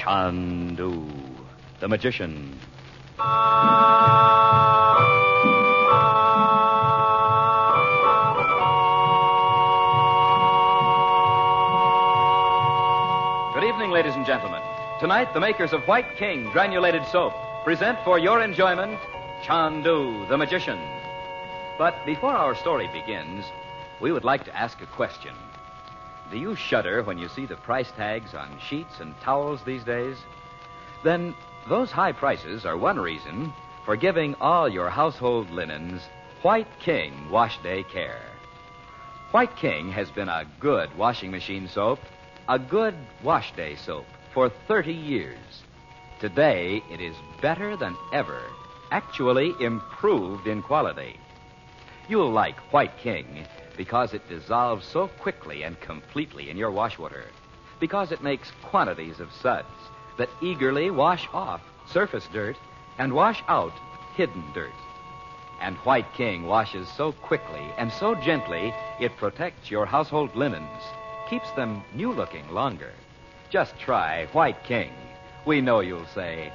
Chandu the Magician. Good evening, ladies and gentlemen. Tonight, the makers of White King granulated soap present for your enjoyment Chandu the Magician. But before our story begins, we would like to ask a question. Do you shudder when you see the price tags on sheets and towels these days? Then those high prices are one reason for giving all your household linens White King Wash Day Care. White King has been a good washing machine soap, a good wash day soap for 30 years. Today, it is better than ever, actually improved in quality. You'll like White King because it dissolves so quickly and completely in your wash water, because it makes quantities of suds that eagerly wash off surface dirt and wash out hidden dirt. And White King washes so quickly and so gently, it protects your household linens, keeps them new-looking longer. Just try White King. We know you'll say,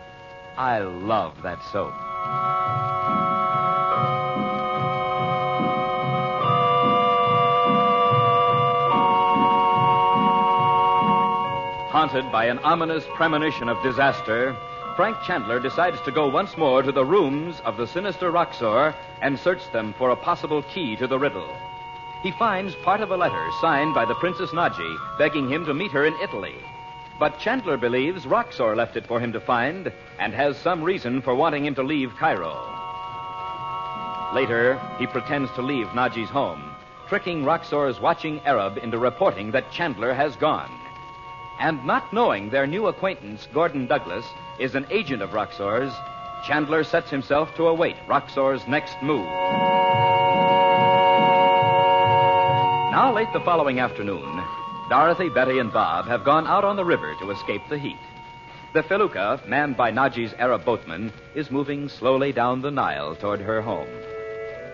I love that soap. Haunted by an ominous premonition of disaster, Frank Chandler decides to go once more to the rooms of the sinister Roxor and search them for a possible key to the riddle. He finds part of a letter signed by the Princess Naji, begging him to meet her in Italy. But Chandler believes Roxor left it for him to find and has some reason for wanting him to leave Cairo. Later, he pretends to leave Naji's home, tricking Roxor's watching Arab into reporting that Chandler has gone. And not knowing their new acquaintance, Gordon Douglas, is an agent of Roxor's, Chandler sets himself to await Roxor's next move. Now, late the following afternoon, Dorothy, Betty, and Bob have gone out on the river to escape the heat. The felucca, manned by Naji's Arab boatman, is moving slowly down the Nile toward her home.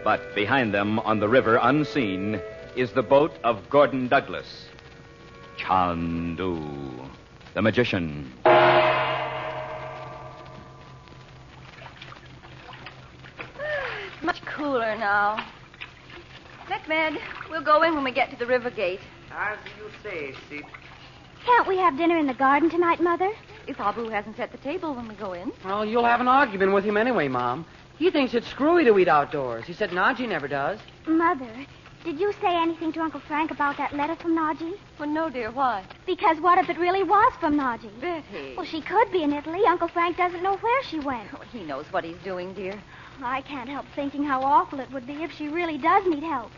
But behind them, on the river unseen, is the boat of Gordon Douglas. Chandu the Magician. It's much cooler now. Mehmed, we'll go in when we get to the river gate. As you say, Sid. Can't we have dinner in the garden tonight, Mother? If Abu hasn't set the table when we go in. Well, you'll have an argument with him anyway, Mom. He thinks it's screwy to eat outdoors. He said Naji never does. Mother, did you say anything to Uncle Frank about that letter from Naji? Well, no, dear. Why? Because what if it really was from Naji? Betty. Well, she could be in Italy. Uncle Frank doesn't know where she went. Oh, he knows what he's doing, dear. I can't help thinking how awful it would be if she really does need help.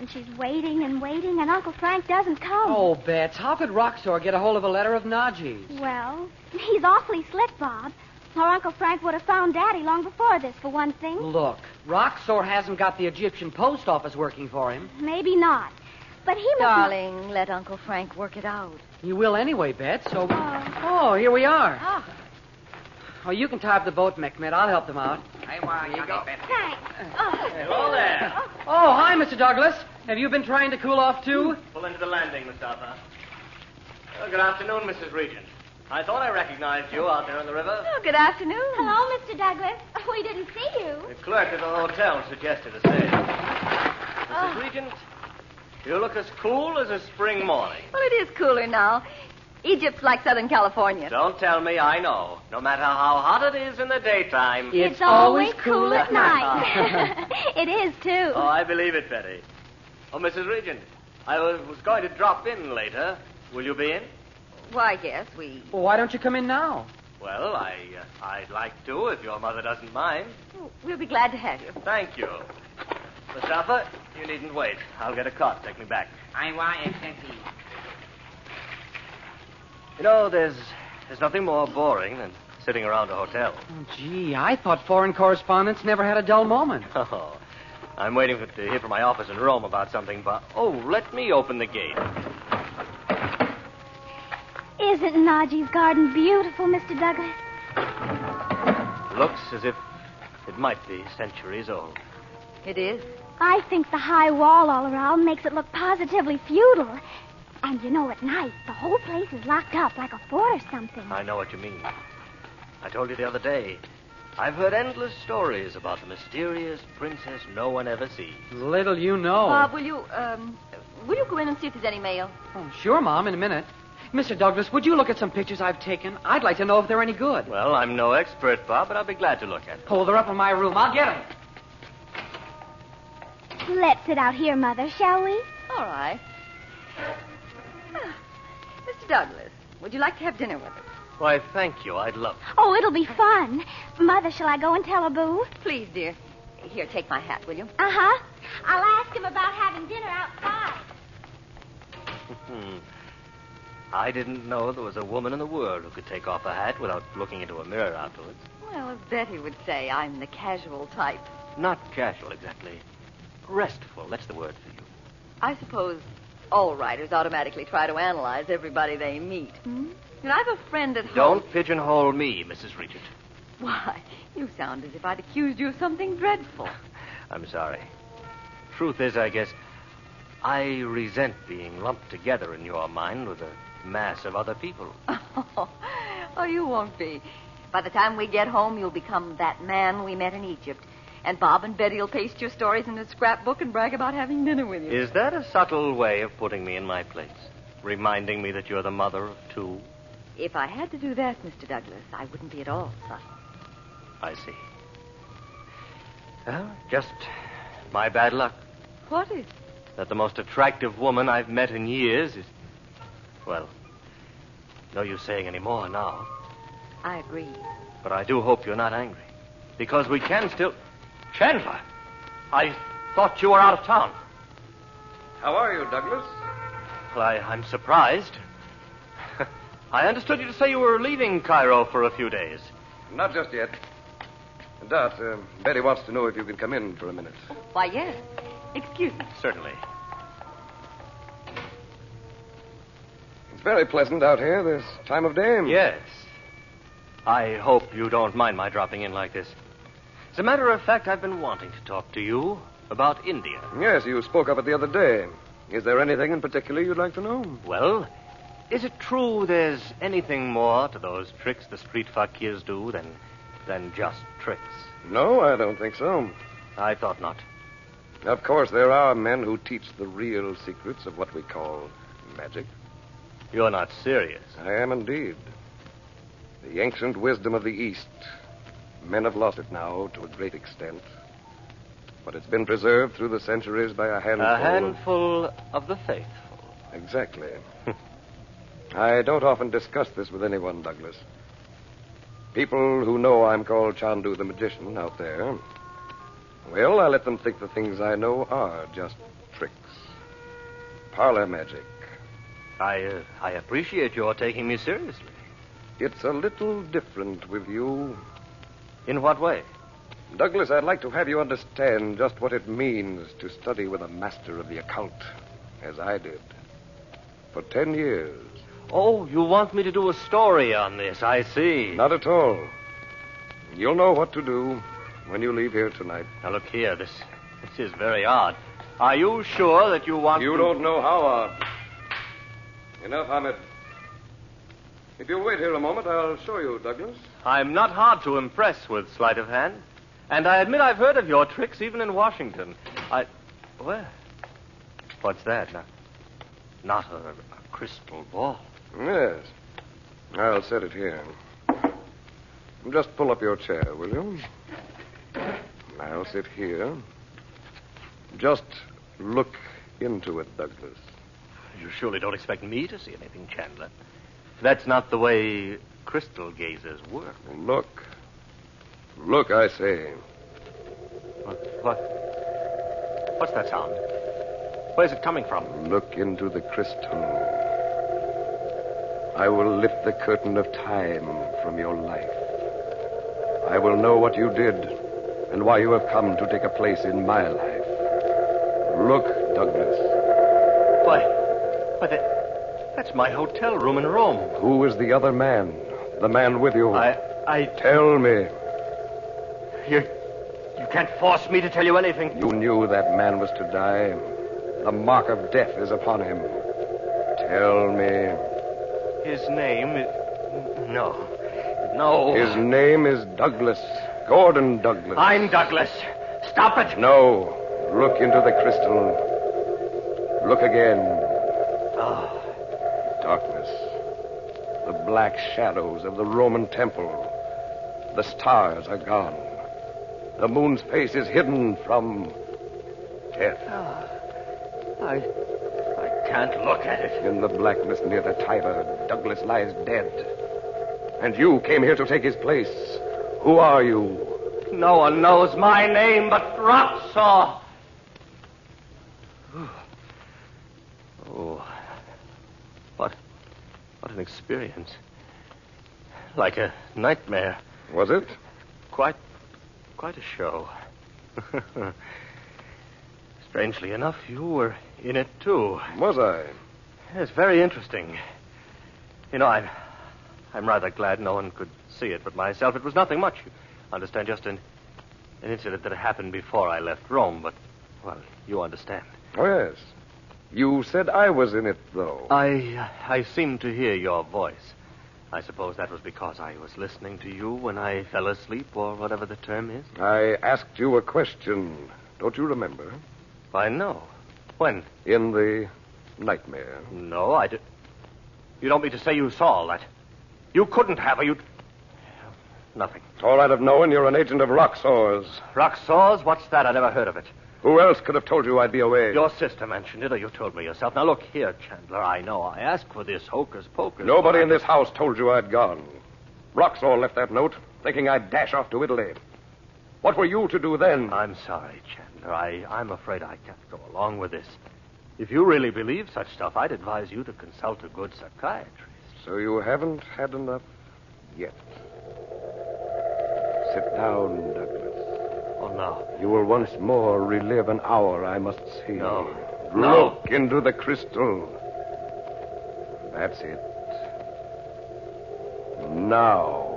And she's waiting and waiting, and Uncle Frank doesn't come. Oh, Bets, how could Roxor get a hold of a letter of Naji's? Well, he's awfully slick, Bob. Or Uncle Frank would have found Daddy long before this, for one thing. Look, Roxor hasn't got the Egyptian post office working for him. Maybe not. But he must... Darling, let Uncle Frank work it out. You will anyway, Bets, so... Oh, here we are. Ah. Oh, you can tie up the boat, Mehmet. I'll help them out. Here you go. Thanks. Hello there. Oh, hi, Mr. Douglas. Have you been trying to cool off, too? Pull into the landing, Mustafa. Well, good afternoon, Mrs. Regent. I thought I recognized you out there on the river. Oh, good afternoon. Hello, Mr. Douglas. We didn't see you. The clerk at the hotel suggested a stay. Mrs. Regent, you look as cool as a spring morning. Well, it is cooler now. Egypt's like Southern California. Don't tell me I know. No matter how hot it is in the daytime. It's always cool at night. It is, too. Oh, I believe it, Betty. Oh, Mrs. Regent, I was going to drop in later. Will you be in? Why, yes, we... Well, why don't you come in now? Well, I'd like to, if your mother doesn't mind. We'll be glad to have you. Thank you. Mustafa, you needn't wait. I'll get a cart. Take me back. You know, there's nothing more boring than sitting around a hotel. Oh, gee, I thought foreign correspondents never had a dull moment. Oh, I'm waiting to hear from my office in Rome about something, but... Oh, let me open the gate. Isn't Naji's garden beautiful, Mr. Douglas? Looks as if it might be centuries old. It is. I think the high wall all around makes it look positively feudal. And you know, at night, the whole place is locked up like a fort or something. I know what you mean. I told you the other day, I've heard endless stories about the mysterious princess no one ever sees. Little you know. Bob, will you go in and see if there's any mail? Oh, sure, Mom, in a minute. Mr. Douglas, would you look at some pictures I've taken? I'd like to know if they're any good. Well, I'm no expert, Bob, but I'll be glad to look at them. Oh, they're up in my room. I'll get them. Let's sit out here, Mother, shall we? All right. Mr. Douglas, would you like to have dinner with us? Why, thank you. I'd love to. Oh, it'll be fun. Mother, shall I go and tell Abu? Please, dear. Here, take my hat, will you? Uh-huh. I'll ask him about having dinner outside. I didn't know there was a woman in the world who could take off a hat without looking into a mirror afterwards. Well, as Betty would say, I'm the casual type. Not casual, exactly. Restful, that's the word for you. I suppose all writers automatically try to analyze everybody they meet. You know, I have a friend at home. Don't pigeonhole me, Mrs. Regent. Why, you sound as if I'd accused you of something dreadful. I'm sorry. Truth is, I guess, I resent being lumped together in your mind with a mass of other people. Oh, you won't be. By the time we get home, you'll become that man we met in Egypt. And Bob and Betty will paste your stories in a scrapbook and brag about having dinner with you. Is that a subtle way of putting me in my place? Reminding me that you're the mother of two? If I had to do that, Mr. Douglas, I wouldn't be at all subtle. I see. Well, just my bad luck. What is? That the most attractive woman I've met in years is... Well, no use saying any more now. I agree. But I do hope you're not angry. Because we can still... Chandler! I thought you were out of town. How are you, Douglas? Well, I'm surprised. I understood you to say you were leaving Cairo for a few days. Not just yet. Dot, Betty wants to know if you can come in for a minute. Why, yes. Excuse me. Certainly. It's very pleasant out here this time of day. Yes. I hope you don't mind my dropping in like this. As a matter of fact, I've been wanting to talk to you about India. Yes, you spoke of it the other day. Is there anything in particular you'd like to know? Well, is it true there's anything more to those tricks the street fakirs do than just tricks? No, I don't think so. I thought not. Of course, there are men who teach the real secrets of what we call magic. You're not serious. I am indeed. The ancient wisdom of the East. Men have lost it now to a great extent. But it's been preserved through the centuries by a handful. A handful of the faithful. Exactly. I don't often discuss this with anyone, Douglas. People who know I'm called Chandu the Magician out there, well, I let them think the things I know are just tricks. Parlor magic. I appreciate your taking me seriously. It's a little different with you. In what way? Douglas, I'd like to have you understand just what it means to study with a master of the occult, as I did. For 10 years. Oh, you want me to do a story on this, I see. Not at all. You'll know what to do when you leave here tonight. Now, look here, this is very odd. Are you sure that you want You to... don't know how odd. Enough, Ahmed. If you'll wait here a moment, I'll show you, Douglas. I'm not hard to impress with sleight of hand. And I admit I've heard of your tricks even in Washington. Well, what's that? Not a crystal ball. Yes. I'll set it here. Just pull up your chair, will you? I'll sit here. Just look into it, Douglas. You surely don't expect me to see anything, Chandler. That's not the way crystal gazers work. Look. Look, I say. What's that sound? Where's it coming from? Look into the crystal. I will lift the curtain of time from your life. I will know what you did and why you have come to take a place in my life. Look, Douglas. Why, that's my hotel room in Rome. Who is the other man? The man with you? I... Tell me. You can't force me to tell you anything. You knew that man was to die. The mark of death is upon him. Tell me. His name is... No. No. His name is Douglas. Gordon Douglas. I'm Douglas. Stop it. No. Look into the crystal. Look again. Oh. Darkness. The black shadows of the Roman temple. The stars are gone. The moon's face is hidden from death. I can't look at it. In the blackness near the Tiber, Douglas lies dead. And you came here to take his place. Who are you? No one knows my name but Roxor. Oh. What an experience. Like a nightmare. Was it? Quite a show. Strangely enough, you were in it, too. Was I? It's very interesting. You know, I'm rather glad no one could see it but myself. It was nothing much. You understand, just an incident that happened before I left Rome, but, well, you understand. Oh, yes. You said I was in it, though. I seemed to hear your voice. I suppose that was because I was listening to you when I fell asleep, or whatever the term is. I asked you a question. Don't you remember? Why, no. When? In the nightmare. No, I did. You don't mean to say you saw all that? You couldn't have, or you... Nothing. All I'd have known, you're an agent of Roxor's. Roxor's? What's that? I never heard of it. Who else could have told you I'd be away? Your sister mentioned it, or you told me yourself. Now, look here, Chandler. I know I asked for this hocus-pocus. Nobody in this house told you I'd gone. Roxor left that note, thinking I'd dash off to Italy. What were you to do then? I'm sorry, Chandler. I'm afraid I can't go along with this. If you really believe such stuff, I'd advise you to consult a good psychiatrist. So you haven't had enough yet. Sit down, Douglas. Oh, no. You will once more relive an hour I must see. No. Look into the crystal. That's it. Now.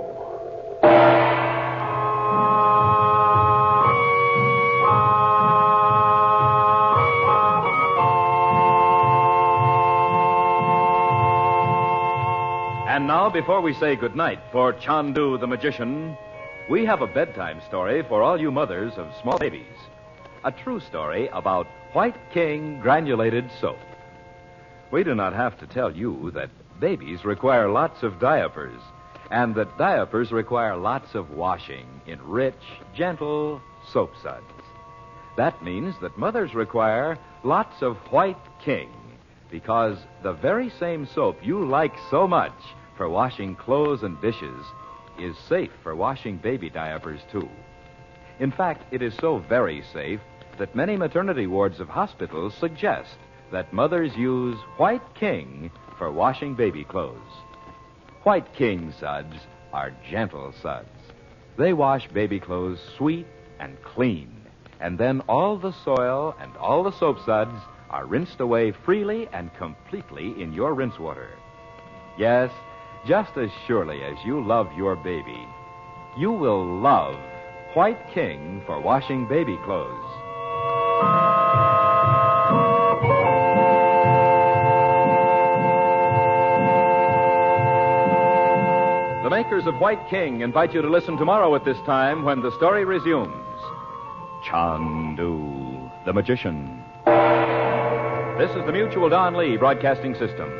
And now, before we say goodnight for Chandu the Magician, we have a bedtime story for all you mothers of small babies. A true story about White King granulated soap. We do not have to tell you that babies require lots of diapers, and that diapers require lots of washing in rich, gentle soap suds. That means that mothers require lots of White King, because the very same soap you like so much for washing clothes and dishes is safe for washing baby diapers, too. In fact, it is so very safe that many maternity wards of hospitals suggest that mothers use White King for washing baby clothes. White King suds are gentle suds. They wash baby clothes sweet and clean, and then all the soil and all the soap suds are rinsed away freely and completely in your rinse water. Yes, just as surely as you love your baby, you will love White King for washing baby clothes. The makers of White King invite you to listen tomorrow at this time when the story resumes. Chandu the Magician. This is the Mutual Don Lee Broadcasting System.